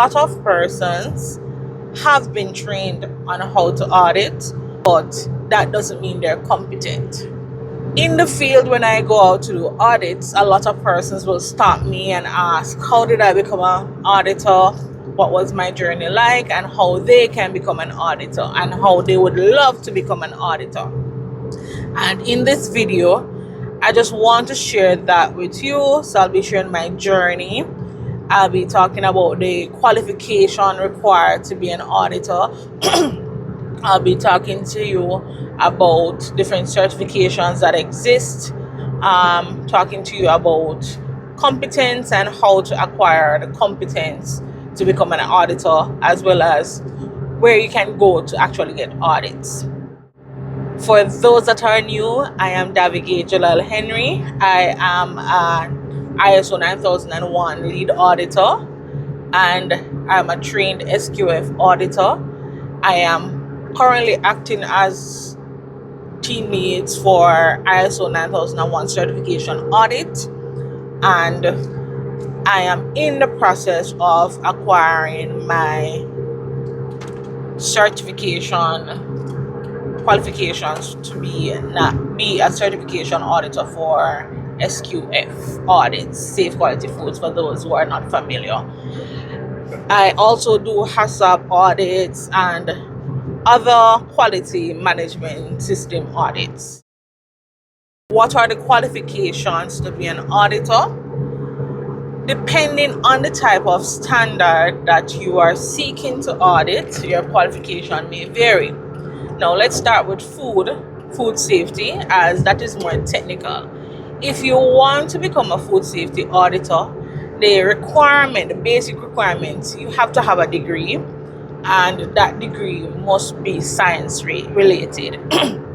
lot of persons have been trained on how to audit, but that doesn't mean they're competent. In the field, when I go out to do audits, a lot of persons will stop me and ask, how did I become an auditor? What was my journey like, and how they can become an auditor, and how they would love to become an auditor. And in this video, I just want to share that with you. So I'll be sharing my journey. I'll be talking about the qualification required to be an auditor. I'll be talking to you about different certifications that exist, talking to you about competence and how to acquire the competence to become an auditor, as well as where you can go to actually get audits. For those that are new, I am Davi-Gaye Julal-Henry. I am an ISO 9001 lead auditor, and I'm a trained SQF auditor. I am currently acting as team leads for ISO 9001 certification audit, and I am in the process of acquiring my certification qualifications to be a certification auditor for SQF audits, safe quality foods, for those who are not familiar. I also do HACCP audits and other quality management system audits. What are the qualifications to be an auditor? Depending on the type of standard that you are seeking to audit, your qualification may vary. Now let's start with food safety, as that is more technical. If you want to become a food safety auditor, the basic requirements, you have to have a degree, and that degree must be science related.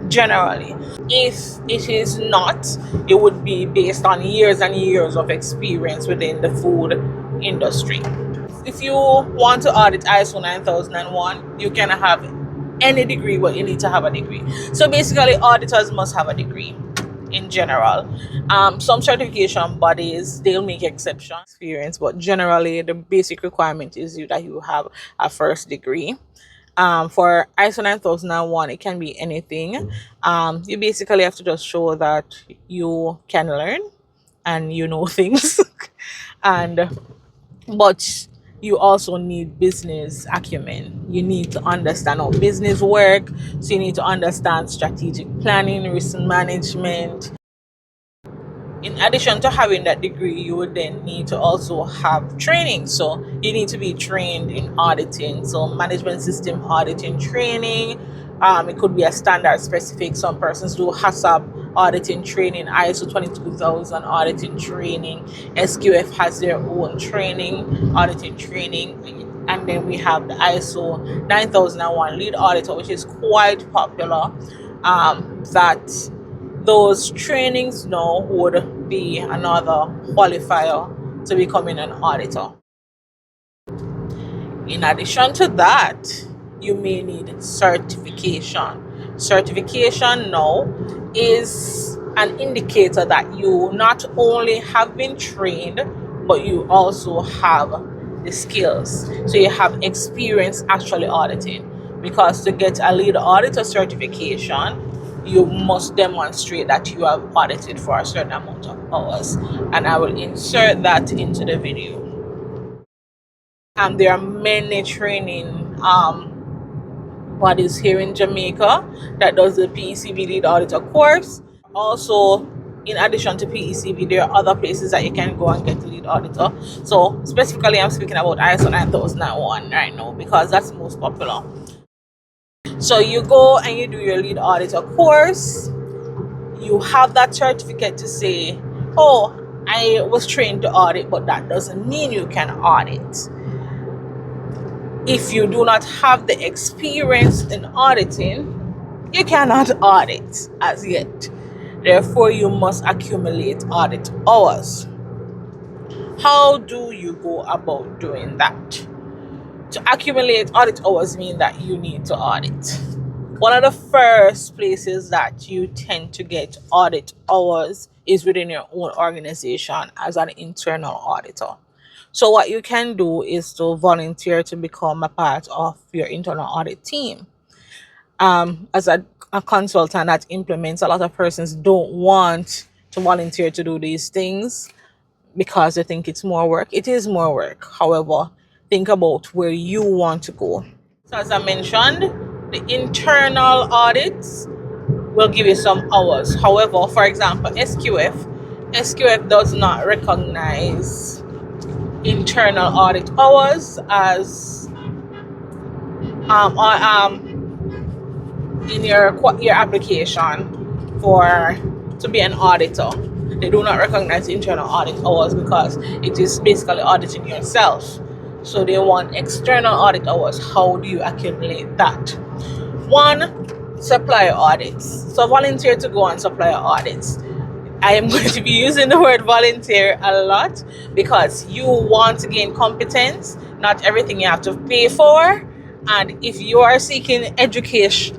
Generally, if it is not, it would be based on years and years of experience within the food industry. If you want to audit ISO 9001, you can have any degree, but you need to have a degree. So basically, auditors must have a degree in general. Some certification bodies, they'll make exceptions experience, but generally the basic requirement is that you have a first degree. For ISO 9001, it can be anything. You basically have to just show that you can learn and you know things, but you also need business acumen. You need to understand how business work. So you need to understand strategic planning, risk management. In addition to having that degree, you would then need to also have training. So you need to be trained in auditing. So management system auditing training. It could be a standard specific. Some persons do HACCP auditing training, ISO 22000 auditing training. SQF has their own training, auditing training. And then we have the ISO 9001 lead auditor, which is quite popular. That those trainings now would be another qualifier to becoming an auditor. In addition to that, you may need certification. Certification now is an indicator that you not only have been trained, but you also have the skills. So you have experience actually auditing. Because to get a lead auditor certification, you must demonstrate that you have audited for a certain amount of hours. And I will insert that into the video. There are many training bodies here in Jamaica that does the PECB lead auditor course. Also, in addition to PECB, there are other places that you can go and get the lead auditor. So specifically, I'm speaking about ISO 9001 right now because that's the most popular. So you go and you do your lead auditor course. You have that certificate to say, oh, I was trained to audit, but that doesn't mean you can audit. If you do not have the experience in auditing, you cannot audit as yet. Therefore, you must accumulate audit hours. How do you go about doing that? To accumulate audit hours means that you need to audit. One of the first places that you tend to get audit hours is within your own organization as an internal auditor. So what you can do is to volunteer to become a part of your internal audit team. As a consultant that implements, a lot of persons don't want to volunteer to do these things because they think it's more work. It is more work. However, think about where you want to go. So as I mentioned, the internal audits will give you some hours. However, for example, SQF does not recognize internal audit hours as in your application for to be an auditor. They do not recognize internal audit hours because it is basically auditing yourself. So they want external audit hours. How do you accumulate that? One, supplier audits. So volunteer to go on supplier audits. I am going to be using the word volunteer a lot because you want to gain competence. Not everything you have to pay for. And if you are seeking education,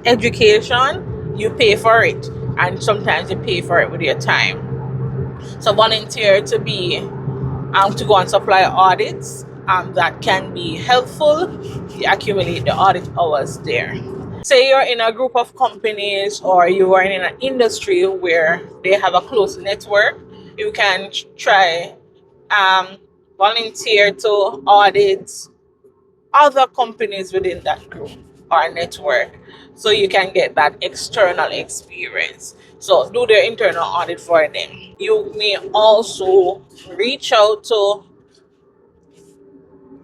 you pay for it. And sometimes you pay for it with your time. So volunteer to go on supplier audits. That can be helpful. You accumulate the audit hours there. Say you're in a group of companies or you are in an industry where they have a close network, you can try um, volunteer to audit other companies within that group or network so you can get that external experience. So do their internal audit for them. You may also reach out to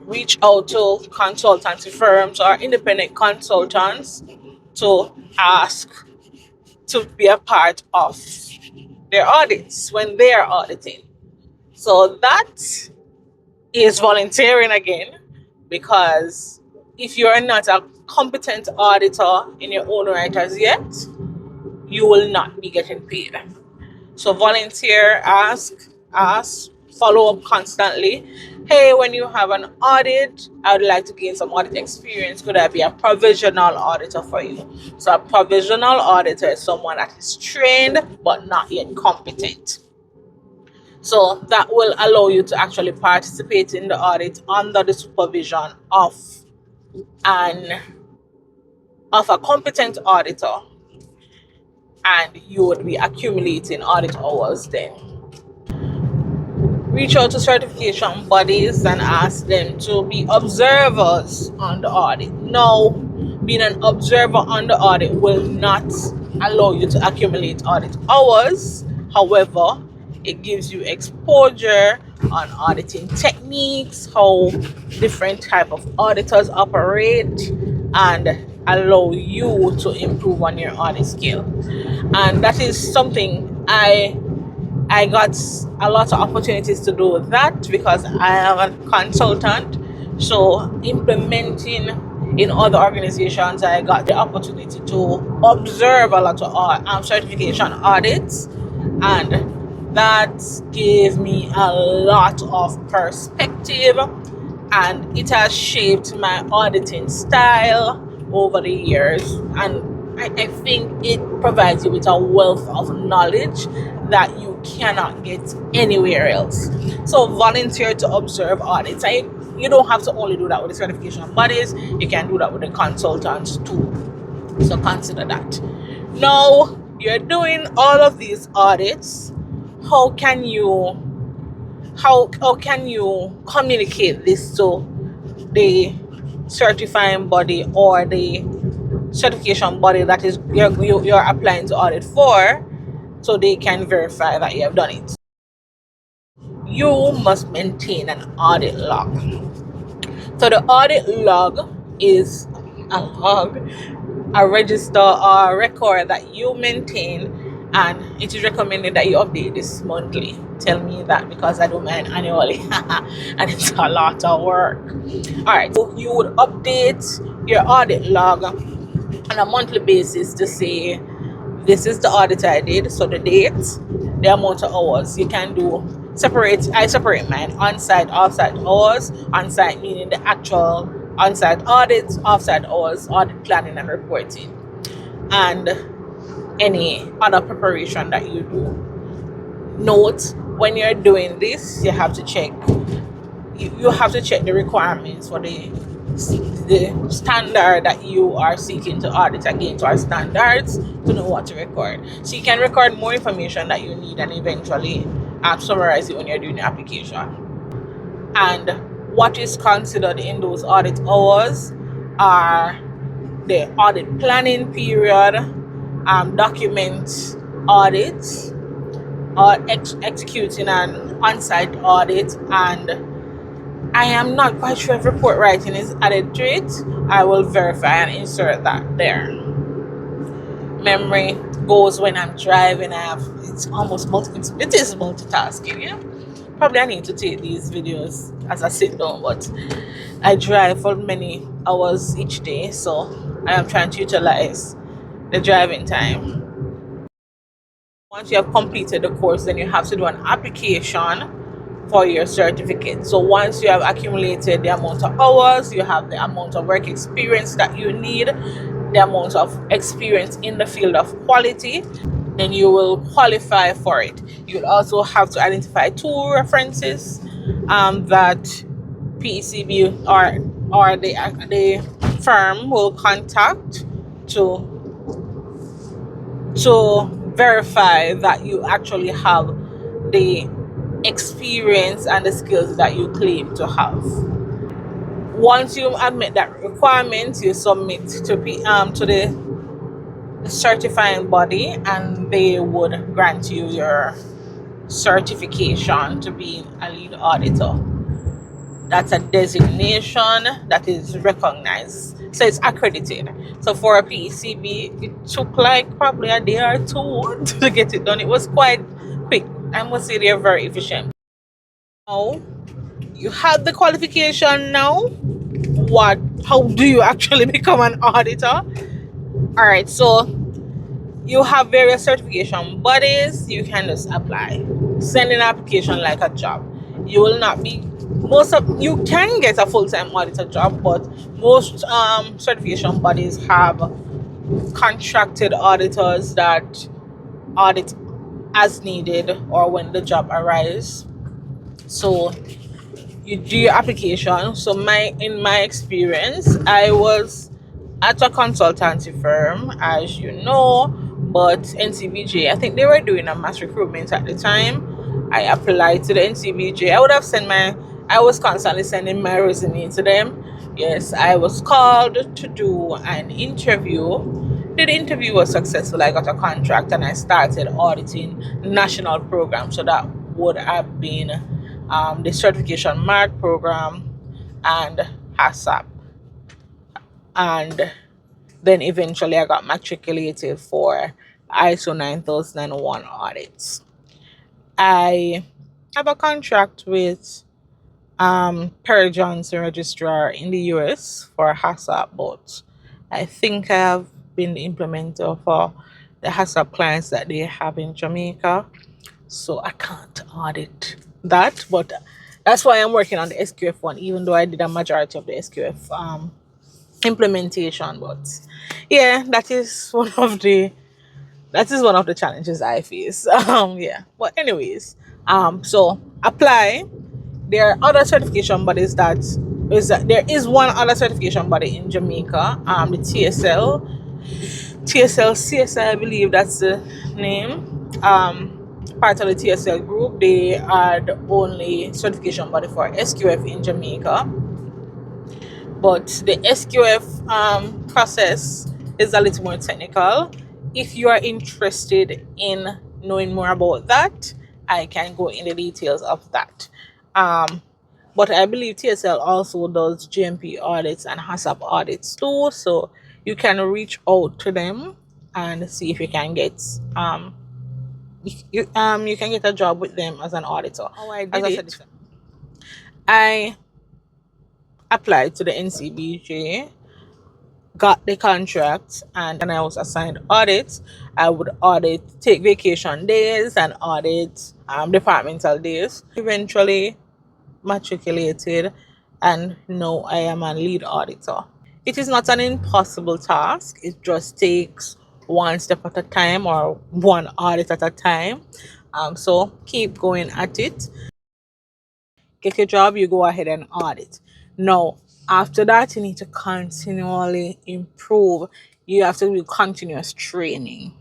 consultancy firms or independent consultants to ask to be a part of their audits when they are auditing. So that is volunteering again, because if you are not a competent auditor in your own right as yet, you will not be getting paid. So volunteer, ask, follow up constantly. Hey, when you have an audit, I would like to gain some audit experience. Could I be a provisional auditor for you? So a provisional auditor is someone that is trained but not yet competent. So that will allow you to actually participate in the audit under the supervision of a competent auditor, and you would be accumulating audit hours then. Reach out to certification bodies and ask them to be observers on the audit. No, being an observer on the audit will not allow you to accumulate audit hours. However, it gives you exposure on auditing techniques, how different type of auditors operate, and allow you to improve on your audit skill. And that is something I got a lot of opportunities to do that because I am a consultant. So implementing in other organizations, I got the opportunity to observe a lot of certification audits, and that gave me a lot of perspective, and it has shaped my auditing style over the years. And I think it provides you with a wealth of knowledge that you cannot get anywhere else. So volunteer to observe audits. You don't have to only do that with the certification bodies, you can do that with the consultants too. So consider that. Now you're doing all of these audits. How can you communicate this to the certifying body or the certification body that is you're applying to audit for, so they can verify that you have done it? You must maintain an audit log. So the audit log is a register or a record that you maintain, and it is recommended that you update this monthly. Tell me that because I do mine annually and it's a lot of work. All right, so you would update your audit log on a monthly basis to say, this is the audit I did, so the date, the amount of hours. You can do I separate mine: on-site, off-site hours. On-site meaning the actual on-site audits, off-site hours, audit planning and reporting, and any other preparation that you do. Note, when you're doing this, you have to check you have to check the requirements for the standard that you are seeking to audit against, our standards, to know what to record. So you can record more information that you need and eventually summarize it when you're doing the application. And what is considered in those audit hours are the audit planning period, document audits, or executing an on-site audit, and I am not quite sure if report writing is added to it. I will verify and insert that there. Memory goes when I'm driving. It is multitasking. Yeah, probably I need to take these videos as I sit down, but I drive for many hours each day, so I am trying to utilize the driving time. Once you have completed the course, then you have to do an application for your certificate. So once you have accumulated the amount of hours, you have the amount of work experience that you need, the amount of experience in the field of quality, then you will qualify for it. You'll also have to identify 2 references that PECB or the firm will contact to verify that you actually have the experience and the skills that you claim to have. Once you have met that requirement, you submit to the certifying body, and they would grant you your certification to be a lead auditor. That's a designation that is recognized, so it's accredited. So for a PECB, it took like probably a day or 2 to get it done. It was quite quick. I must say they're very efficient. Now you have the qualification. Now how do you actually become an auditor? All right, so you have various certification bodies. You can just apply, send an application like a job. You will not be you can get a full-time auditor job, but most certification bodies have contracted auditors that audit as needed or when the job arises. So you do your application. So in my experience, I was at a consultancy firm, as you know, but NCBJ, I think they were doing a mass recruitment at the time. I applied to the NCBJ. I was constantly sending my resume to them. Yes, I was called to do an interview. The interview was successful. I got a contract and I started auditing national programs. So that would have been the certification MARC program and HACCP. And then eventually I got matriculated for ISO 9001 audits. I have a contract with Perry Johnson Registrar in the US for HACCP, but I think I have been the implementer for the HACCP clients that they have in Jamaica. So I can't audit that, but that's why I'm working on the SQF one, even though I did a majority of the SQF implementation. But yeah, that is one of the challenges I face. Yeah, but anyways, so apply. There are other certification bodies there is one other certification body in Jamaica, the CSL, I believe that's the name. Part of the TSL group. They are the only certification body for SQF in Jamaica. But the SQF process is a little more technical. If you are interested in knowing more about that, I can go into details of that. But I believe TSL also does GMP audits and HACCP audits too, so you can reach out to them and see if you can get you can get a job with them as an auditor. I applied to the NCBJ, got the contract, and I was assigned audits. I would take vacation days and audit departmental days. Eventually matriculated, and now I am a lead auditor. It is not an impossible task. It just takes one step at a time or one audit at a time. So keep going at it. get your job, you go ahead and audit. No, after that, you need to continually improve. You have to do continuous training.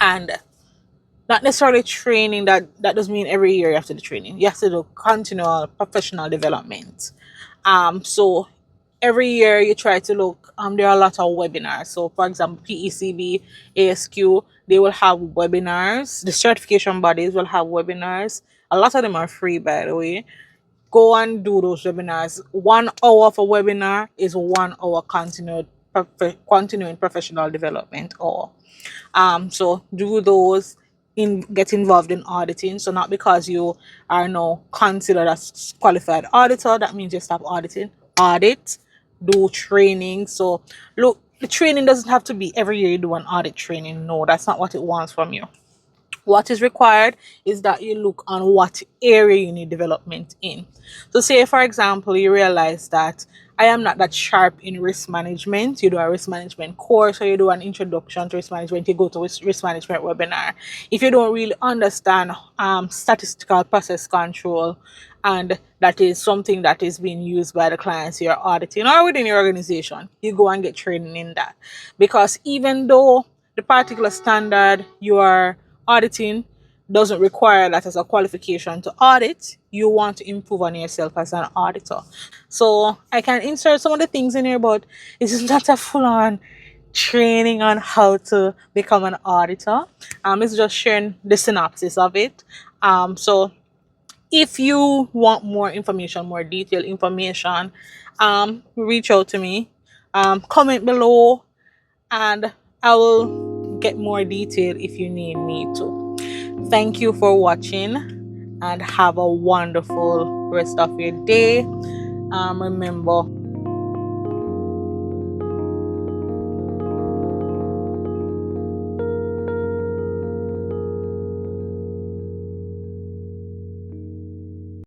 And not necessarily training that doesn't mean every year you have to do training. You have to do continual professional development. So every year you try to look, there are a lot of webinars. So for example, PECB, ASQ, they will have webinars. The certification bodies will have webinars. A lot of them are free, by the way. Go and do those webinars. 1 hour of a webinar is 1 hour continuing professional development. Or so do those, get involved in auditing. So not because you are now considered as qualified auditor, that means you stop auditing. Audit, do training. So look, the training doesn't have to be every year you do an audit training. No, that's not what it wants from you. What is required is that you look on what area you need development in. So say for example you realize that I am not that sharp in risk management. You do a risk management course, or you do an introduction to risk management, you go to risk management webinar. If you don't really understand statistical process control, and that is something that is being used by the clients you're auditing or within your organization, you go and get training in that. Because even though the particular standard you are auditing doesn't require that as a qualification to audit, you want to improve on yourself as an auditor. So I can insert some of the things in here, but this is not a full-on training on how to become an auditor. It's just sharing the synopsis of it. So if you want more information, more detailed information, reach out to me. Comment below, and I will get more detail if you need me to. Thank you for watching, and have a wonderful rest of your day. Remember,